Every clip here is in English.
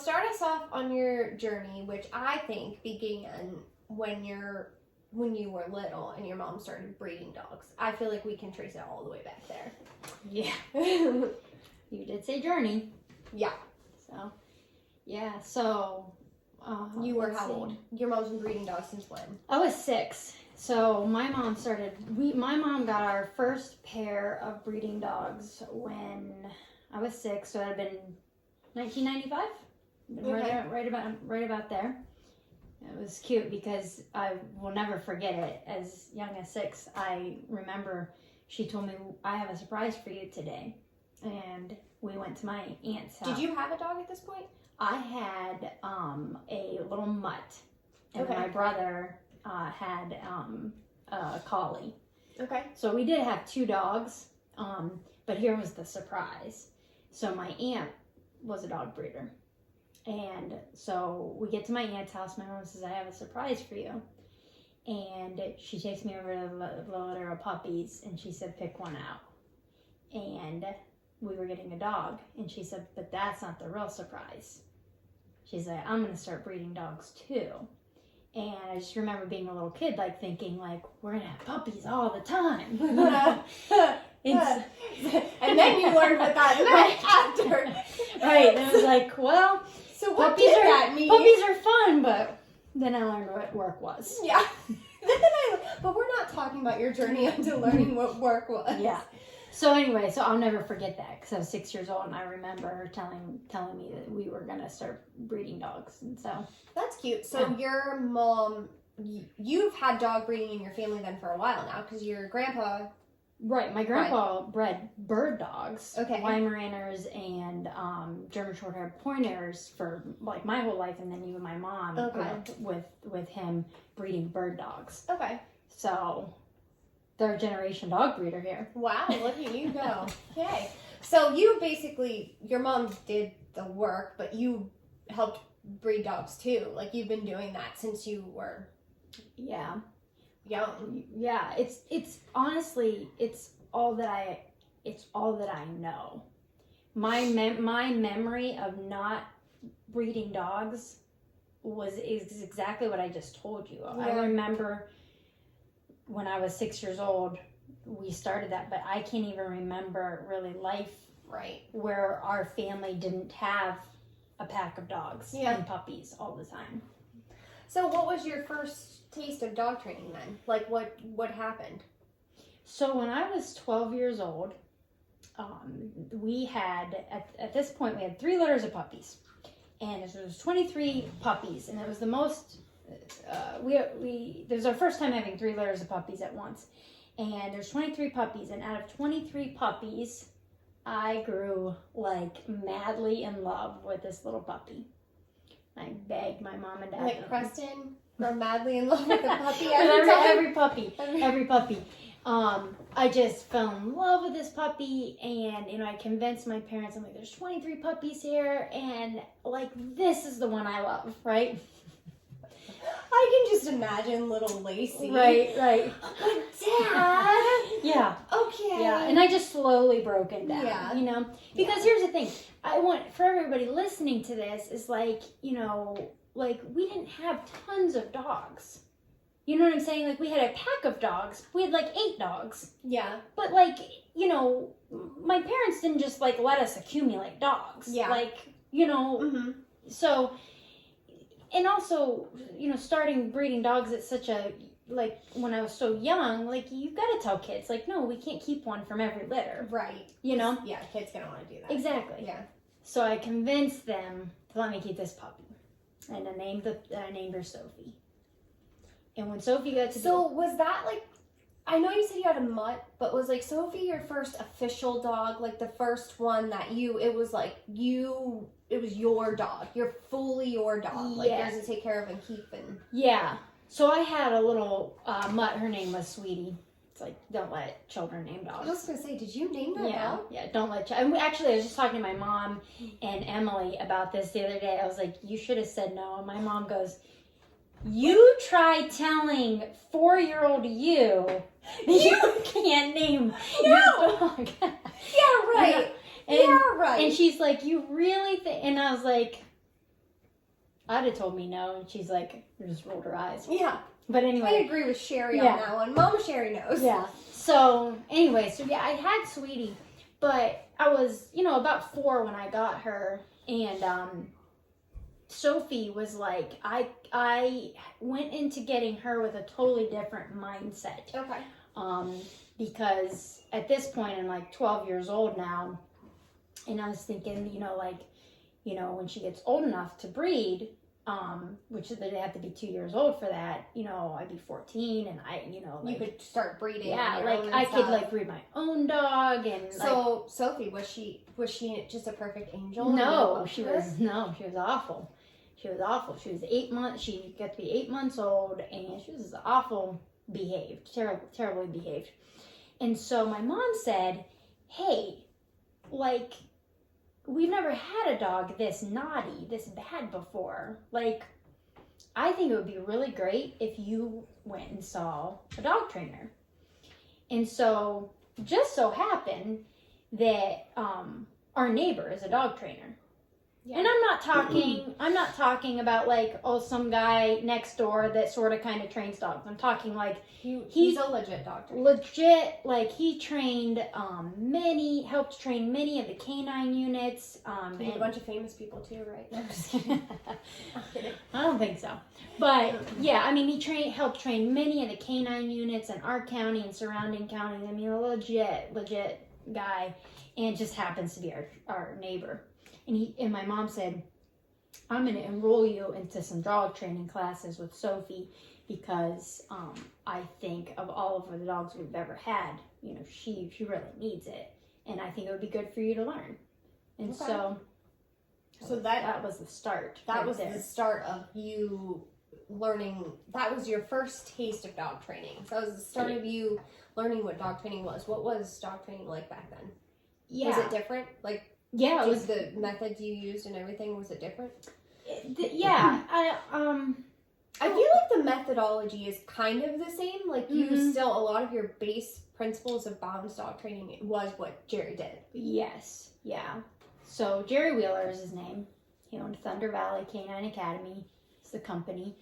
Start us off on your journey, which I think began when you were little and your mom started breeding dogs. I feel like we can trace it all the way back there. Yeah. You did say journey. Yeah. So, yeah. So, you were how old? Your mom's been breeding dogs since when? I was 6. So my mom my mom got our first pair of breeding dogs when I was 6. So it had been 1995. Okay. Right about there. It was cute because I will never forget it. As young as 6, I remember she told me, I have a surprise for you today. And we went to my aunt's house. Did you have a dog at this point? I had a little mutt. And Okay. my brother had a collie. Okay. So we did have 2 dogs. But here was the surprise. So my aunt was a dog breeder. And so we get to my aunt's house. My mom says, I have a surprise for you. And she takes me over to the litter of puppies. And she said, pick one out. And we were getting a dog. And she said, but that's not the real surprise. She's like, I'm going to start breeding dogs too. And I just remember being a little kid, like thinking, like, we're going to have puppies all the time. You know? And then you learned what that meant after. Right. And I was like, well, so what puppies did that mean? Puppies are fun, but then I learned what work was. Yeah. But we're not talking about your journey into learning what work was. Yeah. So anyway, so I'll never forget that because I was 6 years old and I remember her telling me that we were going to start breeding dogs. And so that's cute. So your mom, you've had dog breeding in your family then for a while now because your grandpa. Right. My grandpa bred bird dogs, okay, Weimaraners and German Shorthair Pointers for like my whole life, and then even my mom grew up with him breeding bird dogs. Okay. So, third generation dog breeder here. Wow, look at you go. Okay. So you basically, your mom did the work, but you helped breed dogs too. Like you've been doing that since you were young. Yeah, it's honestly it's all that I know. My memory of not breeding dogs is exactly what I just told you. Yeah. I remember when I was 6 years old, we started that, but I can't even remember really life where our family didn't have a pack of dogs and puppies all the time. So what was your first taste of dog training then? Like what happened? So when I was 12 years old, we had, at this point, we had 3 litters of puppies. And there was 23 puppies, and it was the most, it was our first time having 3 litters of puppies at once. And there's 23 puppies, and out of 23 puppies, I grew like madly in love with this little puppy. I begged my mom and dad. Like Preston, we're madly in love with the puppy every puppy. I just fell in love with this puppy, and I convinced my parents. I'm like, there's 23 puppies here, and like this is the one I love, right? I can just imagine little Lacey. Right. But Dad. Yeah. Okay. Yeah, and I just slowly broke it down. Yeah. Because here's the thing. I want for everybody listening to this is like, like we didn't have tons of dogs. You know what I'm saying? Like we had a pack of dogs. We had like 8 dogs. Yeah. But like, my parents didn't just like let us accumulate dogs. Yeah. Like, Mm-hmm. So, and also, starting breeding dogs at such a, like, when I was so young, like, you gotta tell kids, like, no, we can't keep one from every litter. Right. Yeah, kids gonna want to do that. Exactly. Yeah. So I convinced them to let me keep this puppy. And I named her Sophie. And when Sophie got to was that, like, I know you said you had a mutt, but was, like, Sophie your first official dog? Like, the first one that it was, like, it was your dog. You're fully your dog. Like, yours to take care of and keep and... Yeah. So I had a little mutt. Her name was Sweetie. It's like, don't let children name dogs. I was going to say, did you name that dog? Yeah, don't let children... Actually, I was just talking to my mom and Emily about this the other day. I was like, you should have said no. And my mom goes, you try telling 4-year-old you can't name your dog. Yeah, right. And she's like, you really think... And I was like, I'd have told me no, and she's like, just rolled her eyes. Yeah. But I anyway. agree with Sherry on that one. Mama Sherry knows. Yeah. So, anyway, so yeah, I had Sweetie, but I was, about 4 when I got her, and Sophie was like, I went into getting her with a totally different mindset. Okay. Because at this point, I'm like 12 years old now, and I was thinking, when she gets old enough to breed, which they have to be 2 years old for that, I'd be 14, and you could start breeding. Yeah, on your own and I stuff. could breed my own dog, and so Sophie, was she just a perfect angel? No, she was awful. She was awful. She was 8 months. She got to be 8 months old, and she was awful behaved, terribly behaved. And so my mom said, "Hey, we've never had a dog this naughty, this bad before. I think it would be really great if you went and saw a dog trainer." And so, just so happened that our neighbor is a dog trainer. Yeah. And I'm not talking about some guy next door that sort of kind of trains dogs. I'm talking he's a legit dog trainer. Legit, he trained helped train many of the canine units. He had a bunch of famous people too, right? No, I'm just kidding. I'm kidding. I don't think so. But yeah, he helped train many of the canine units in our county and surrounding counties. A legit guy, and just happens to be our neighbor. And my mom said, "I'm going to enroll you into some dog training classes with Sophie because I think of all of the dogs we've ever had, she really needs it, and I think it would be good for you to learn." And okay. so that was the start. That was the start of you learning. That was your first taste of dog training. So that was the start of you learning what dog training was. What was dog training like back then? Yeah. Was it different? Yeah, it was the methods you used and everything. Was it different? Yeah, I feel like the methodology is kind of the same. You still, a lot of your base principles of Bounds dog training was what Jerry did. Yes, yeah. So Jerry Wheeler is his name. He owned Thunder Valley Canine Academy. It's the company.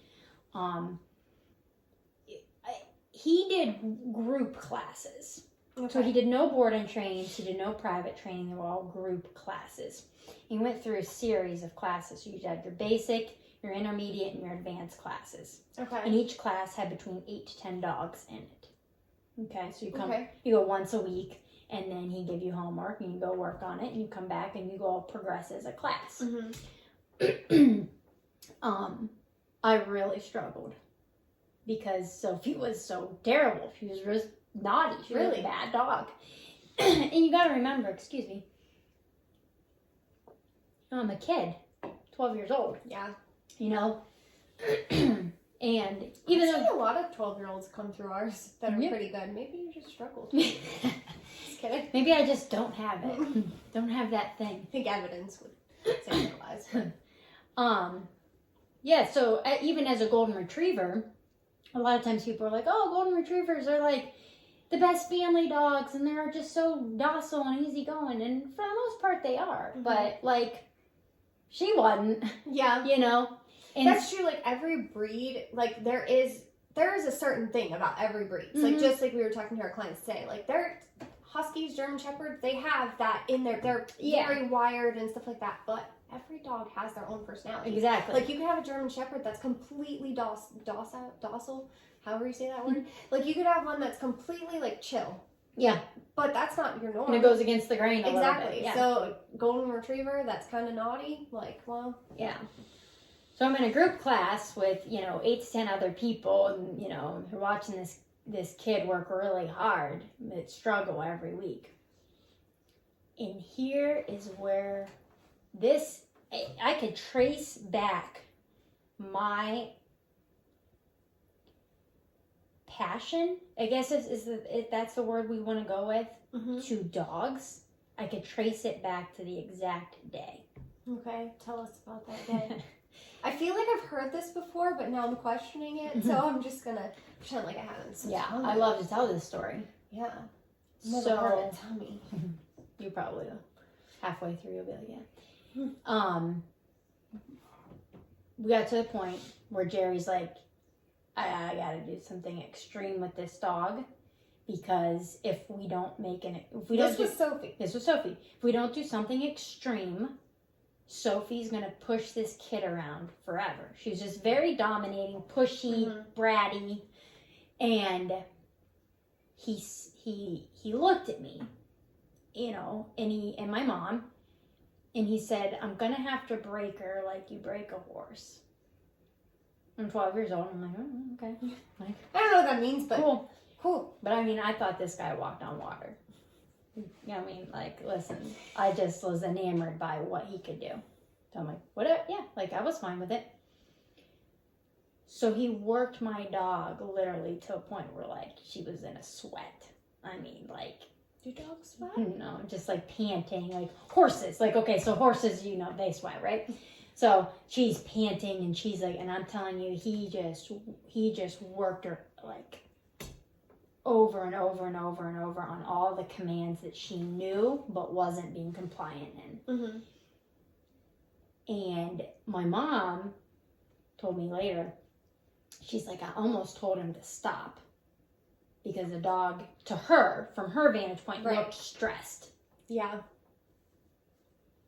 He did group classes. Okay. So he did no board and trains, he did no private training, they were all group classes. He went through a series of classes. So you had your basic, your intermediate, and your advanced classes. Okay. And each class had between 8 to 10 dogs in it. Okay, so you go once a week, and then he give you homework, and you go work on it, and you come back, and you go progress as a class. Mm-hmm. I really struggled because Sophie was so terrible. She was just naughty. She was a bad dog. And you got to remember, excuse me, I'm a kid, 12 years old. Yeah. And even I've seen a lot of 12-year-olds come through ours that are pretty good. Maybe you just struggled. Just kidding. Maybe I just don't have it. Don't have that thing. I think evidence would say otherwise. Yeah, so even as a golden retriever, a lot of times people are like, "Oh, golden retrievers are the best family dogs, and they're just so docile and easygoing," and for the most part they are. Mm-hmm. But she wasn't. Yeah. And that's true. Every breed, there is a certain thing about every breed. Mm-hmm. Just like we were talking to our clients today, they're Huskies, German Shepherds, they have that in there. They're very wired and stuff like that. But every dog has their own personality. Exactly. You can have a German Shepherd that's completely docile, however you say that word. You could have one that's completely chill. Yeah. But that's not your norm. And it goes against the grain a little bit. Yeah. So golden retriever, that's kind of naughty. Yeah. So I'm in a group class with 8 to 10 other people, and they're watching this kid work really hard, struggle every week. And here is where I could trace back my passion, I guess if that's the word we want to go with, to dogs. I could trace it back to the exact day. Okay, tell us about that day. I feel like I've heard this before, but now I'm questioning it, so I'm just going to pretend like I haven't. Yeah, I love to tell this story. Yeah. Never heard it. Tell me. You probably will. Halfway through, you'll be like, yeah. we got to the point where Jerry's like, I gotta do something extreme with this dog, because if we don't make an, if we don't do, Sophie. This was Sophie. If we don't do something extreme, Sophie's gonna push this kid around forever. She was just very dominating, pushy, bratty, and he looked at me, you know, and my mom, and he said, I'm gonna have to break her like you break a horse. I'm 12 years old. I'm like, oh, okay. Like, I don't know what that means, but cool. But I mean, I thought this guy walked on water. You know what I mean? Like, listen, I just was enamored by what he could do. So I'm like, what? Yeah, like I was fine with it. So he worked my dog literally to a point where like she was in a sweat. I mean, like, do dogs sweat? No, just like panting, like horses. Like, okay, so horses, you know, they sweat, right? So she's panting and she's like, and I'm telling you, he just worked her like over and over and over and over on all the commands that she knew but wasn't being compliant in. And my mom told me later, she's like, I almost told him to stop because the dog, to her, from her vantage point, looked stressed. Yeah.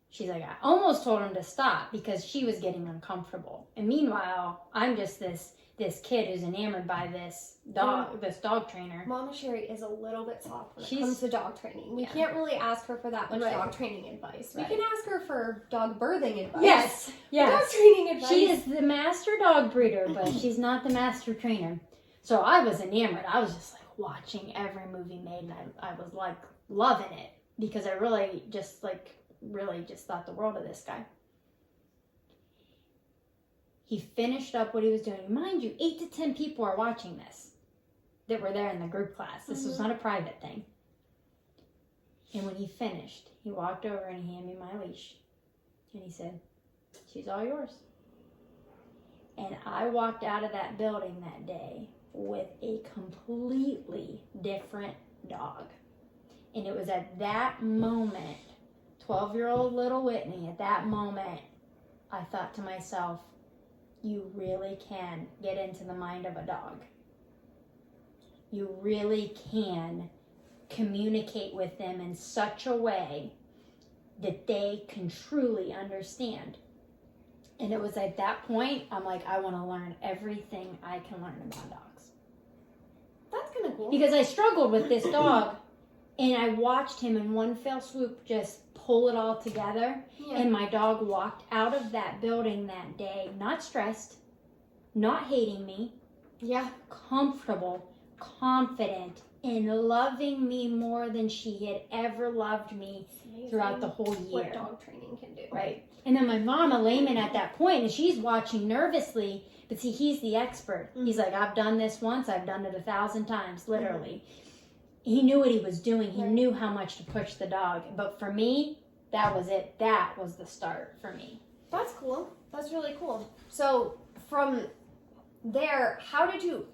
She's like, I almost told him to stop because she was getting uncomfortable. And meanwhile, I'm just this kid who's enamored by this dog trainer. Mama Sherry is a little bit soft when it She's- comes to dog training. We can't really ask her for that much dog training advice. Right. We can ask her for dog birthing advice. Yes. Dog training advice. She is the master dog breeder, but she's not the master trainer. So I was enamored. I was just like watching every movie made, and I was like loving it because I really just thought the world of this guy. He finished up what he was doing. Mind you, 8 to 10 people are watching this that were there in the group class. This was not a private thing. And when he finished, he walked over and he handed me my leash. And he said, she's all yours. And I walked out of that building that day with a completely different dog. And it was at that moment, 12-year-old little Whitney, at that moment, I thought to myself, you really can get into the mind of a dog. You really can communicate with them in such a way that they can truly understand. And it was at that point, I'm like, I want to learn everything I can learn about dogs. That's kind of cool. Because I struggled with this dog, and I watched him in one fell swoop just pull it all together. Yeah. And my dog walked out of that building that day, not stressed, not hating me, comfortable, confident, and loving me more than she had ever loved me throughout the whole year. What dog training can do. Right. And then my mom, a layman at that point, and she's watching nervously, but see, he's the expert. He's like, I've done this once, I've done it 1,000 times, literally. He knew what he was doing. He knew how much to push the dog. But for me, that was it. That was the start for me. That's cool. That's really cool. So from there, how did you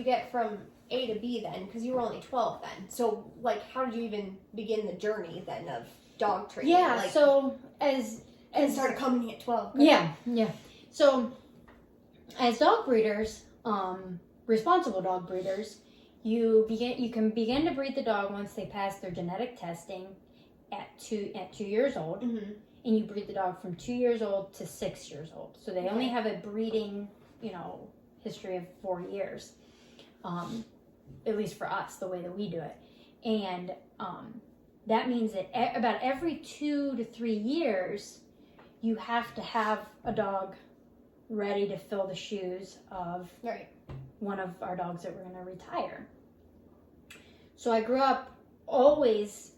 get from A to B then? Because you were only 12 then. So, like, how did you even begin the journey then of dog training? Yeah, like, so as started coming at 12. Yeah. So as dog breeders, responsible dog breeders, you can begin to breed the dog once they pass their genetic testing at 2 years old, and you breed the dog from 2 years old to 6 years old. So they only have a breeding, history of 4 years, at least for us, the way that we do it. And that means that about every 2 to 3 years, you have to have a dog ready to fill the shoes of one of our dogs that we're going to retire. So I grew up always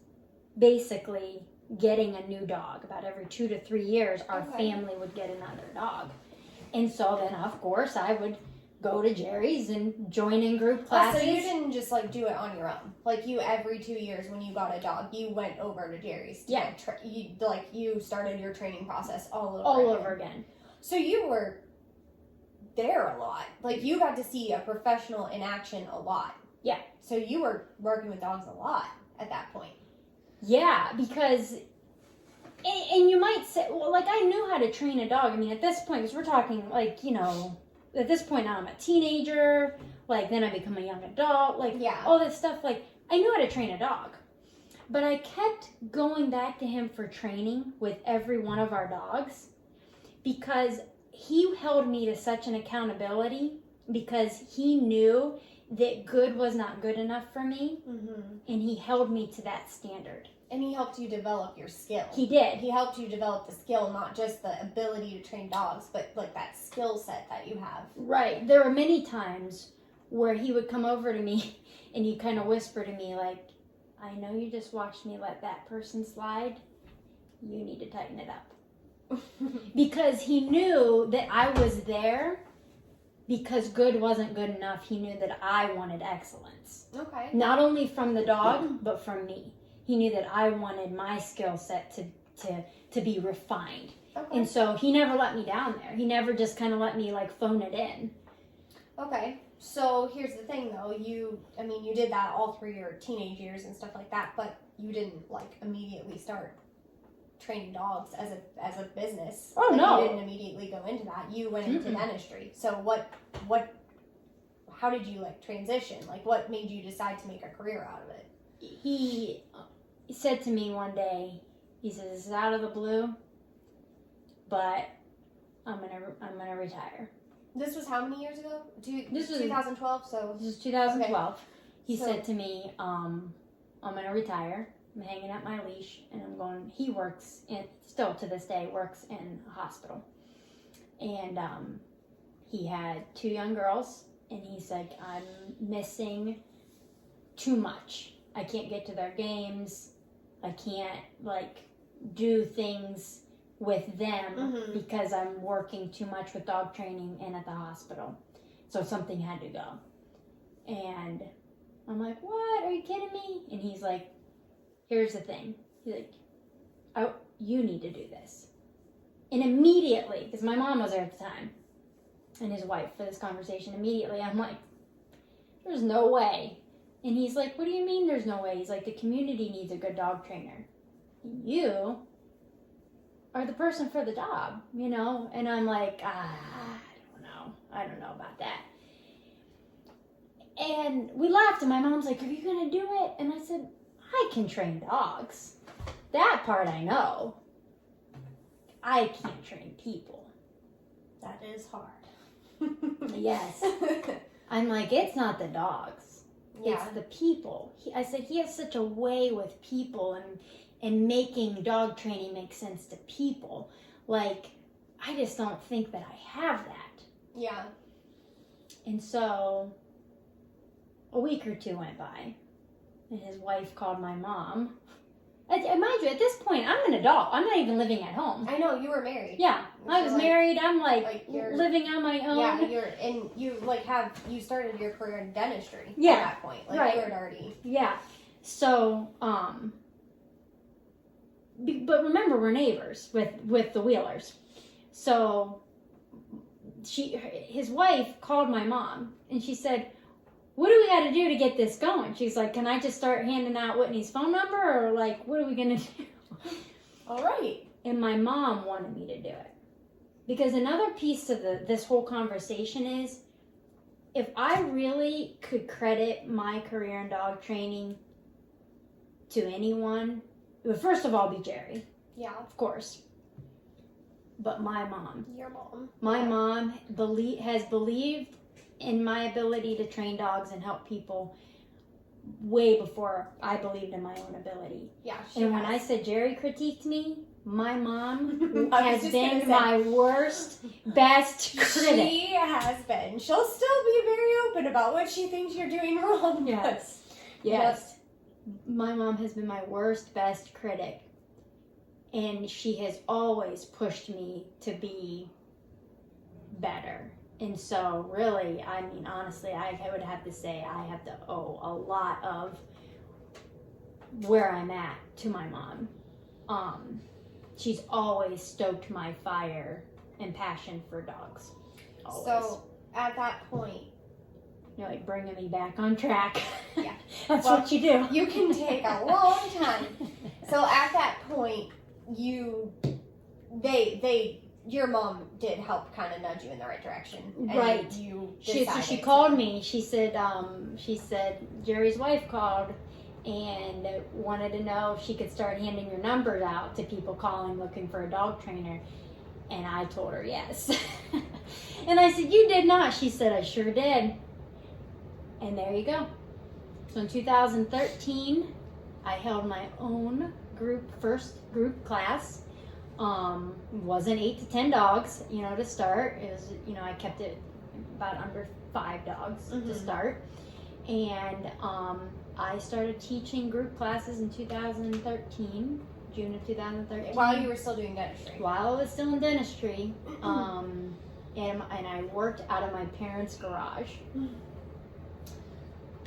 basically getting a new dog. About every 2 to 3 years, our family would get another dog. And so then, of course, I would go to Jerry's and join in group classes. So you didn't just, do it on your own. Like, you, every 2 years when you got a dog, you went over to Jerry's. You started your training process all over again. So you were there a lot. Like, you got to see a professional in action a lot. Yeah. So you were working with dogs a lot at that point. Yeah, because And you might say, well, like, I knew how to train a dog. I mean, at this point, because we're talking, like, you know, at this point, I'm a teenager. Like, then I become a young adult. Like, all this stuff. Like, I knew how to train a dog. But I kept going back to him for training with every one of our dogs because he held me to such an accountability because he knew that good was not good enough for me. And he held me to that standard. And he helped you develop your skill. He did. He helped you develop the skill, not just the ability to train dogs, but like that skill set that you have. Right. There were many times where he would come over to me and he'd kind of whisper to me like, I know you just watched me let that person slide. You need to tighten it up. Because he knew that I was there because good wasn't good enough. He knew that I wanted excellence. Okay. Not only from the dog, but from me. He knew that I wanted my skill set to be refined. Okay. And so he never let me down there. He never just kind of let me like phone it in. Okay. So here's the thing though, you did that all through your teenage years and stuff like that, but you didn't like immediately start training dogs as a business. Oh, like, no. You didn't immediately go into that. You went into dentistry. So how did you like transition? Like what made you decide to make a career out of it? He said to me one day, he says, "This is out of the blue, but I'm gonna retire." This was how many years ago? This was 2012. So this is 2012. Okay. He said to me, "I'm gonna retire. I'm hanging up my leash, and I'm going." He works still to this day works in a hospital, and he had 2 young girls, and he's like, "I'm missing too much. I can't get to their games. I can't like do things with them because I'm working too much with dog training and at the hospital. So something had to go." And I'm like, "What? Are you kidding me?" And he's like, "Here's the thing." He's like, "You need to do this." And immediately, because my mom was there at the time, and his wife for this conversation, immediately I'm like, "There's no way." And he's like, "What do you mean there's no way?" He's like, "The community needs a good dog trainer. You are the person for the job, you know?" And I'm like, I don't know about that. And we laughed, and my mom's like, "Are you going to do it?" And I said, "I can train dogs. That part I know. I can't train people." That is hard. Yes. I'm like, it's not the dogs. Yeah. It's the people. I said, he has such a way with people and making dog training make sense to people. Like, I just don't think that I have that. Yeah. And so a week or 2 went by, and his wife called my mom. And mind you, at this point, I'm an adult. I'm not even living at home. I know, you were married. Yeah, I was married. I'm you're living on my own. Yeah, you started your career in dentistry at Yeah, that point. Like, right. you had already. Yeah. So, but remember, we're neighbors with the Wheelers. So, his wife called my mom, and she said, "What do we got to do to get this going?" She's like, "Can I just start handing out Whitney's phone number, or like, what are we gonna do?" All right. And my mom wanted me to do it because another piece to this whole conversation is, if I really could credit my career in dog training to anyone, it would first of all be Jerry, Yeah. of course, but my mom. Your mom. My mom has believed in my ability to train dogs and help people way before I believed in my own ability. Yeah. And when I said Jerry critiqued me, my mom I has was just been gonna say. my worst, best critic. She has been. She'll still be very open about what she thinks you're doing wrong. Yes. Yes. My mom has been my worst, best critic. And she has always pushed me to be better. And so, really, I mean, honestly, I would have to say I have to owe a lot of where I'm at to my mom. She's always stoked my fire and passion for dogs. Always. So, at that point, You're like bringing me back on track. Yeah. That's Well, what you do. you can take a long time. So, at that point, your mom did help kind of nudge you in the right direction. And Right. She called me. She said Jerry's wife called and wanted to know if she could start handing your numbers out to people calling looking for a dog trainer. And I told her yes. And I said, "You did not." She said, "I sure did." And there you go. So in 2013, I held my own first group class. Wasn't 8 to 10 dogs, to start. It was, I kept it about under 5 dogs to start. And I started teaching group classes in 2013, June of 2013. While you were still doing dentistry. While I was still in dentistry. And I worked out of my parents' garage.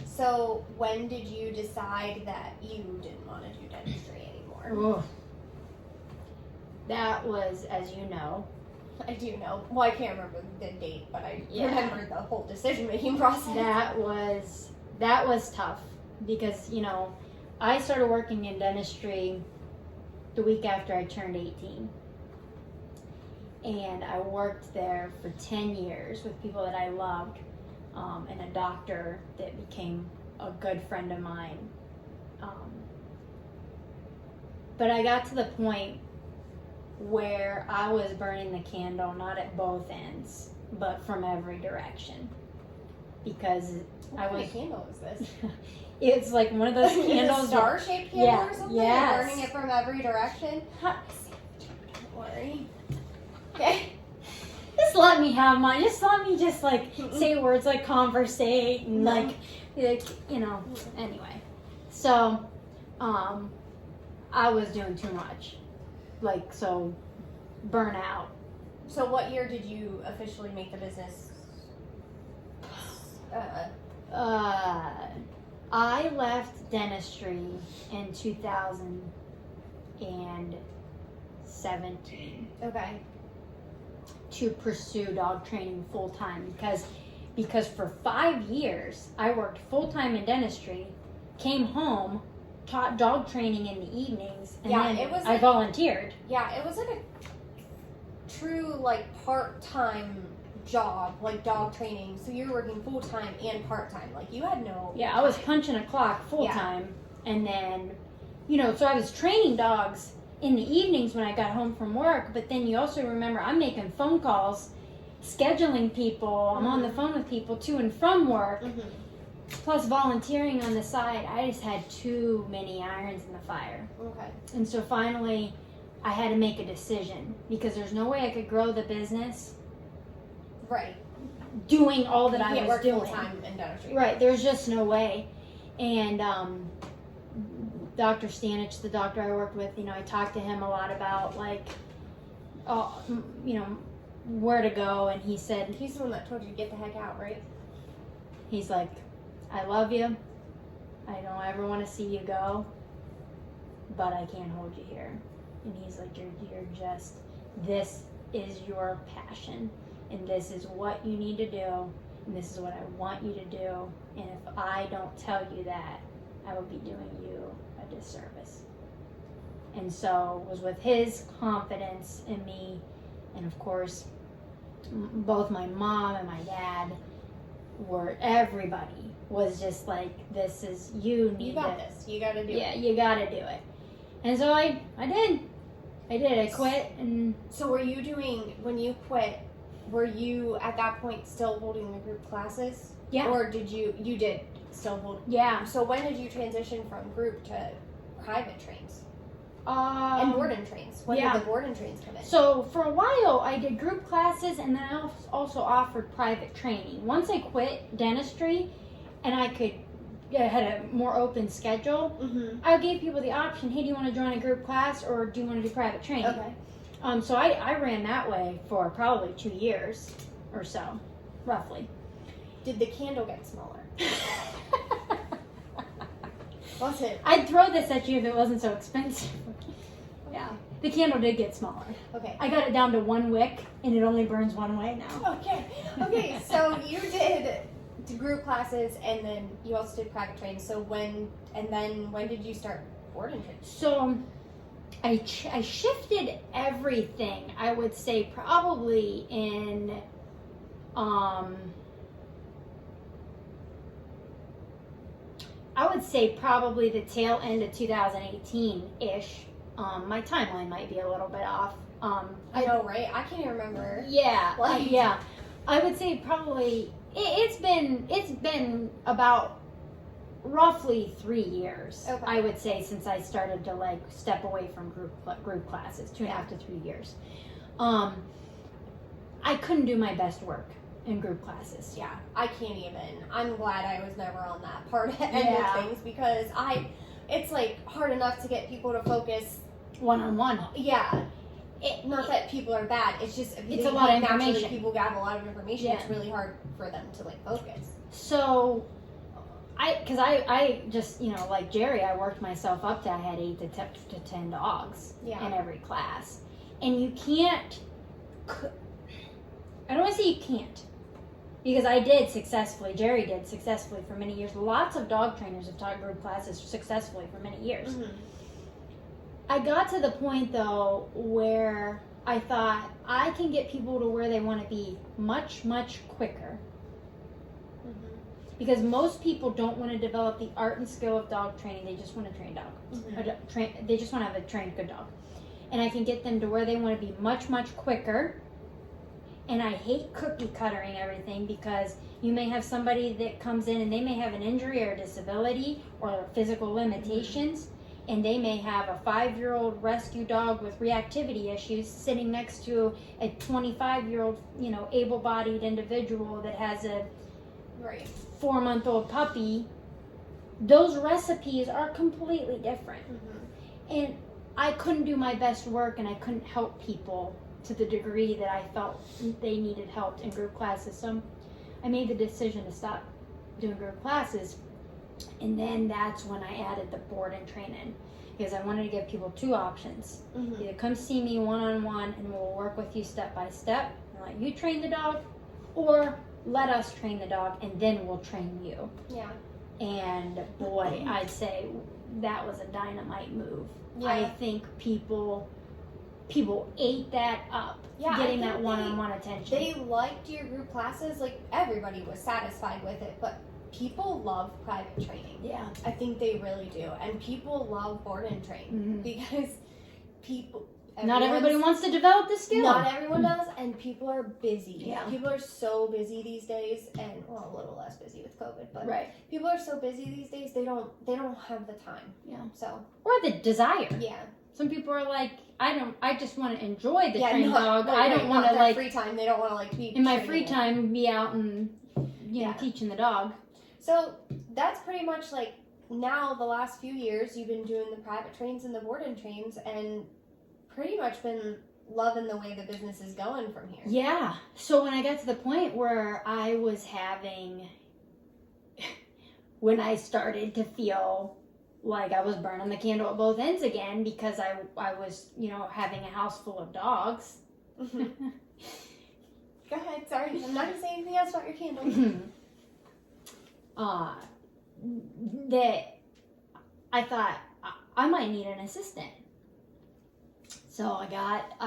So when did you decide that you didn't want to do dentistry anymore? Ugh. That was, as you know. I do know. Well, I can't remember the date, but I remember the whole decision-making process. That was tough because, I started working in dentistry the week after I turned 18. And I worked there for 10 years with people that I loved, and a doctor that became a good friend of mine. But I got to the point where I was burning the candle, not at both ends, but from every direction. Because what kind of candle is this? It's like one of those candles. A star-shaped candle or something? Yes. You're burning it from every direction? Don't worry. Okay. Just let me have mine. Just let me say words like conversate and anyway. So, I was doing too much. Burnout. So what year did you officially make the business? I left dentistry in 2017. Okay. To pursue dog training full time because for 5 years I worked full time in dentistry, came home, taught dog training in the evenings, and then I volunteered. Yeah, it was like a true part-time job, dog training. So you were working full-time and part-time. You had no I was punching a clock full-time. And then, so I was training dogs in the evenings when I got home from work. But then you also remember I'm making phone calls, scheduling people. I'm on the phone with people to and from work. Plus volunteering on the side. I just had too many irons in the fire. Okay. And so finally I had to make a decision because there's no way I could grow the business. Right. Doing all that I was work doing. Full-time in dentistry. Right. There's just no way. And Dr. Stanich, the doctor I worked with, I talked to him a lot about where to go, and he said he's the one that told you to get the heck out, right? He's like, "I love you. I don't ever want to see you go, but I can't hold you here." And he's like, "You're just, this is your passion, and this is what you need to do, and this is what I want you to do. And if I don't tell you that, I will be doing you a disservice." And so it was with his confidence in me, and of course, both my mom and my dad everybody was just like, "This is, you got this. You got to do it. Yeah, you got to do it." And so I did. I quit. And so were you doing, when you quit, were you at that point still holding the group classes? Yeah. Or did you did still hold? Yeah. So when did you transition from group to private trains? And board and trains. When did the board and trains come in? So for a while I did group classes, and then I also offered private training. Once I quit dentistry and I had a more open schedule, I gave people the option, "Hey, do you want to join a group class or do you want to do private training?" Okay. So I ran that way for probably 2 years or so, roughly. Did the candle get smaller? What's it? I'd throw this at you if it wasn't so expensive. Yeah. The candle did get smaller. Okay. I got it down to 1 wick, and it only burns 1 way now. Okay, so you did group classes, and then you also did private training. So when did you start board and train? So I shifted everything, I would say, probably in I would say probably the tail end of 2018-ish. My timeline might be a little bit off. I know, right? I can't even remember. Yeah, Like- yeah. I would say probably it's been about roughly 3 years. Okay. I would say since I started to like step away from group classes, 2.5 to 3 years. I couldn't do my best work in group classes. Yeah, I can't even. I'm glad I was never on that part end Yeah. of things because it's like hard enough to get people to focus. One-on-one. Yeah. Not that people are bad. It's just It's a lot of naturally information. people have a lot of information. Yeah. It's really hard for them to like focus. So, I just, you know, like Jerry, I worked myself up to I had 8 to 10 dogs Yeah. in every class. And you can't, I don't want to say you can't, because I did successfully, Jerry did successfully for many years. Lots of dog trainers have taught group classes successfully for many years. Mm-hmm. I got to the point though where I thought I can get people to where they want to be much, much quicker. Mm-hmm. Because most people don't want to develop the art and skill of dog training. They just want to train dog. Mm-hmm. They just want to have a trained good dog. And I can get them to where they want to be much, much quicker. And I hate cookie cuttering everything because you may have somebody that comes in and they may have an injury or a disability or physical limitations. And they may have a 5-year-old rescue dog with reactivity issues sitting next to a 25-year-old, you know, able-bodied individual that has a Right. 4-month-old puppy. Those recipes are completely different. Mm-hmm. And I couldn't do my best work and I couldn't help people to the degree that I felt they needed help in group classes. So I made the decision to stop doing group classes. And then that's when I added the board and training, because I wanted to give people 2 options. Mm-hmm. Either come see me one-on-one and we'll work with you step by step and let you train the dog, or let us train the dog and then we'll train you. Yeah. And boy, I'd say that was a dynamite move. Yeah. I think people ate that up, Yeah, I getting think that one-on-one attention. They liked your group classes. Like everybody was satisfied with it, but people love private training. Yeah. I think they really do, and people love board and train Mhm. because people. Not everybody wants to develop this skill. Not everyone does, and people are busy. Yeah. People are so busy these days, and well, a little less busy with COVID, but Right. people are so busy these days. They don't have the time. Yeah. So Or the desire. yeah. Some people are like, I just want to enjoy the Yeah. trained dog. Right, I don't right, want not to their like free time. They don't want to like be in my training free it. time be out and you know Yeah. teaching the dog. So that's pretty much like now the last few years you've been doing the private trains and the board and trains and pretty much been loving the way the business is going from here. Yeah. So when I got to the point where I was when I started to feel like I was burning the candle at both ends again, because I was, you know, having a house full of dogs. Mhm. Go ahead, sorry. I'm not gonna say anything else about your candle. That I thought I might need an assistant. So I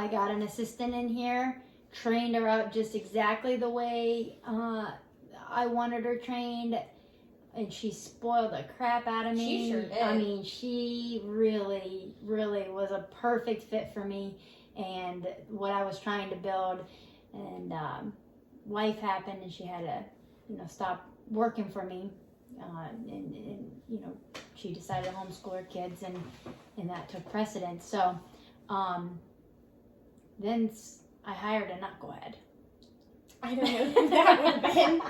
got an assistant in here, trained her up just exactly the way I wanted her trained, and she spoiled the crap out of me. She sure did. I mean, she really, really was a perfect fit for me and what I was trying to build. And life happened, and she had to, you know, stop working for me. And you know, she decided to homeschool her kids, and that took precedence. So then I hired a knucklehead. I don't know who that would have been.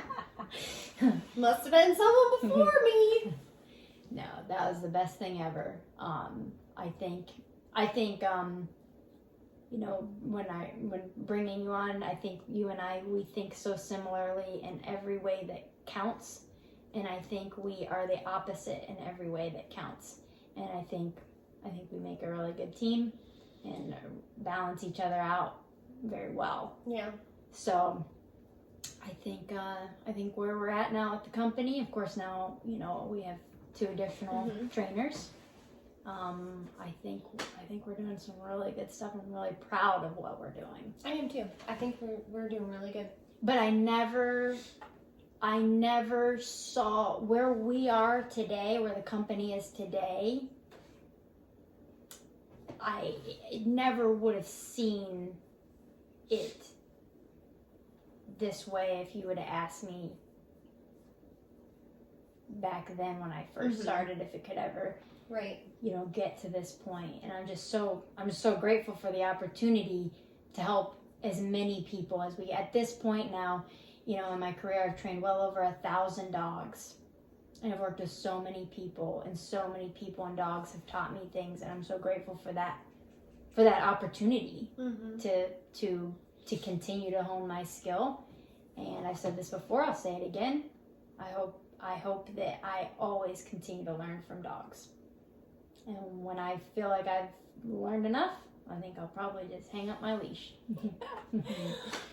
Must have been someone before me. No, that was the best thing ever. I think you know, when bringing you on, I think you and we think so similarly in every way that counts, and I think we are the opposite in every way that counts. And I think we make a really good team and balance each other out very well. Yeah. So I think where we're at now at the company, of course now, you know, we have 2 additional Mhm. trainers, I think we're doing some really good stuff. I'm really proud of what we're doing. I am too. I think we're doing really good. But I never saw where we are today, where the company is today. I never would have seen it this way if you would have asked me back then when I first started, if it could ever, right, get to this point. And I'm just so grateful for the opportunity to help as many people as we. At this point now, in my career, I've trained well over 1,000 dogs, and I've worked with so many people, and so many people and dogs have taught me things, and I'm so grateful for that opportunity to continue to hone my skill. And I've said this before, I'll say it again. I hope that I always continue to learn from dogs. And when I feel like I've learned enough, I think I'll probably just hang up my leash.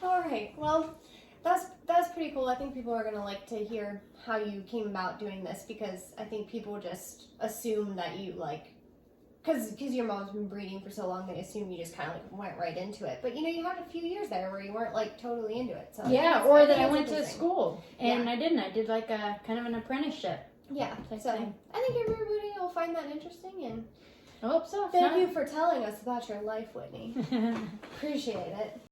All right. Well, that's pretty cool. I think people are gonna like to hear how you came about doing this, because I think people just assume that you because your mom's been breeding for so long, they assume you just kind of went right into it. But you had a few years there where you weren't totally into it. So yeah, or that I went to school and Yeah. I didn't. I did a kind of an apprenticeship. Yeah. Type So thing. I think everybody will find that interesting, and I hope so. thank you for telling us about your life, Whitney. you. Appreciate it.